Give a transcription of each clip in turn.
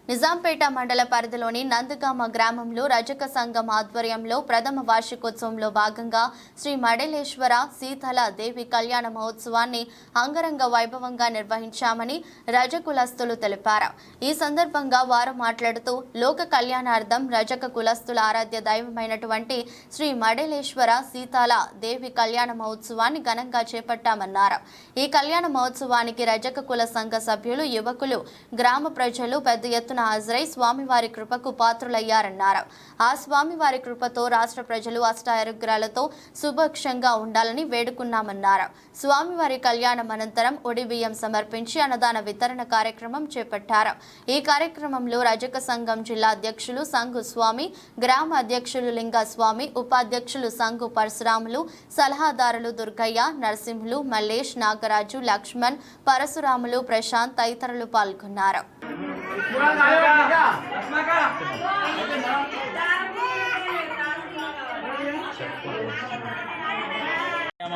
నిజాంపేట మండల పరిధిలోని నందగామ గ్రామంలో రజక సంఘం ఆధ్వర్యంలో ప్రథమ వార్షికోత్సవంలో భాగంగా శ్రీ మడలేశ్వర శీతల దేవి కళ్యాణ మహోత్సవాన్ని అంగరంగ వైభవంగా నిర్వహించామని రజకులస్తులు తెలిపారు. ఈ సందర్భంగా వారు మాట్లాడుతూ లోక కళ్యాణార్థం రజక కులస్తుల ఆరాధ్య దైవమైనటువంటి శ్రీ మడలేశ్వర శీతల దేవి కళ్యాణ మహోత్సవాన్ని ఘనంగా చేపట్టామన్నారు. ఈ కళ్యాణ మహోత్సవానికి రజక కుల సంఘ సభ్యులు, యువకులు, గ్రామ ప్రజలు పెద్ద ఎత్తున హాజరై స్వామివారి కృపకు పాత్రులయ్యారన్నారు. ఆ స్వామివారి కృపతో రాష్ట్ర ప్రజలు అష్టారోగ్యాలతో సుభిక్షంగా ఉండాలని వేడుకున్నామన్నారు. స్వామివారి కళ్యాణం అనంతరం ఒడి బియ్యం సమర్పించి అన్నదాన వితరణ కార్యక్రమం చేపట్టారు. ఈ కార్యక్రమంలో రజక సంఘం జిల్లా అధ్యక్షులు సంఘు స్వామి, గ్రామ అధ్యక్షులు లింగస్వామి, ఉపాధ్యక్షులు సంఘు పరశురాములు, సలహాదారులు దుర్గయ్య, నరసింహులు, మల్లేష్, నాగరాజు, లక్ష్మణ్, పరశురాములు, ప్రశాంత్ తదితరులు పాల్గొన్నారు.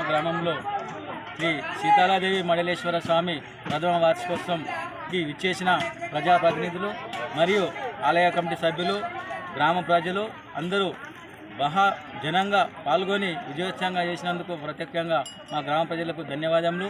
గ్రామంలో శ్రీ సీతాలాదేవి మడలేశ్వర స్వామి ప్రథమ వార్షికోత్సవంకి విచ్చేసిన ప్రజాప్రతినిధులు మరియు ఆలయ కమిటీ సభ్యులు, గ్రామ ప్రజలు అందరూ జనంగా పాల్గొని విజయోత్సవంగా చేసినందుకు ప్రత్యేకంగా మా గ్రామ ప్రజలకు ధన్యవాదములు.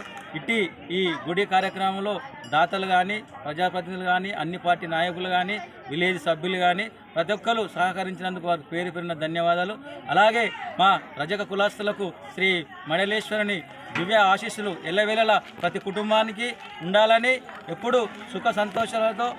ఈ గుడి కార్యక్రమంలో దాతలు కానీ, ప్రజాప్రతినిధులు కానీ, అన్ని పార్టీ నాయకులు కానీ, విలేజ్ సభ్యులు కానీ ప్రతి ఒక్కరు సహకరించినందుకు వారికి పేరు పేరున ధన్యవాదాలు. అలాగే మా రజక కులస్తులకు శ్రీ మడలేశ్వరుని దివ్య ఆశీస్సులు ఎల్లవేళలా ప్రతి కుటుంబానికి ఉండాలని, ఎప్పుడు సుఖ సంతోషాలతో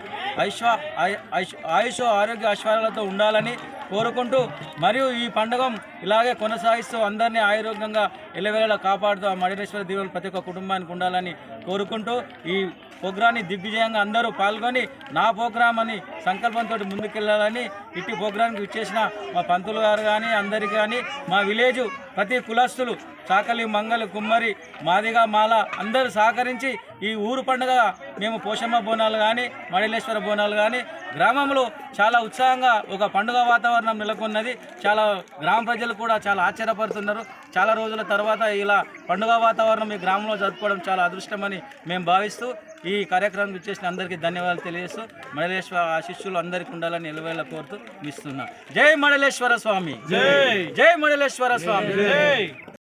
ఆయుష్ ఆరోగ్య ఐశ్వర్యాలతో ఉండాలని కోరుకుంటూ, మరియు ఈ పండుగ ఇలాగే కొనసాగిస్తూ అందరినీ ఆరోగ్యంగా ఎల్లవేళలా కాపాడుతూ ఆ మడలేశ్వర దీవులు ప్రతి ఒక్క కుటుంబానికి ఉండాలని కోరుకుంటూ, ఈ ప్రోగ్రాన్ని దిగ్విజయంగా అందరూ పాల్గొని నా ప్రోగ్రాం అని సంకల్పంతో ముందుకెళ్లాలని ఇట్టి ప్రోగ్రాంకి ఇచ్చేసిన మా పంతులు గారు కానీ, అందరికీ కానీ, మా విలేజు ప్రతి కులస్తులు చాకలి, మంగలి, కుమ్మరి, మాదిగ, మాల అందరూ సహకరించి ఈ ఊరు పండుగ మేము పోషమ్మ బోనాలు కానీ, మడలేశ్వర బోనాలు కానీ గ్రామంలో చాలా ఉత్సాహంగా ఒక పండుగ వాతావరణం నెలకొన్నది. చాలా గ్రామ ప్రజలు కూడా చాలా ఆశ్చర్యపడుతున్నారు. చాలా రోజుల తర్వాత ఇలా పండుగ వాతావరణం ఈ గ్రామంలో జరుపుకోవడం చాలా అదృష్టమని మేము భావిస్తూ ఈ కార్యక్రమం ఇచ్చేసిన అందరికీ ధన్యవాదాలు తెలియజేస్తూ మడలేశ్వర ఆశీస్సులు అందరికీ ఉండాలని నిలవేళ కోరుతూ ఇస్తున్నాం. జై మడలేశ్వర స్వామి, జై జై మడలేశ్వర స్వామి, జై.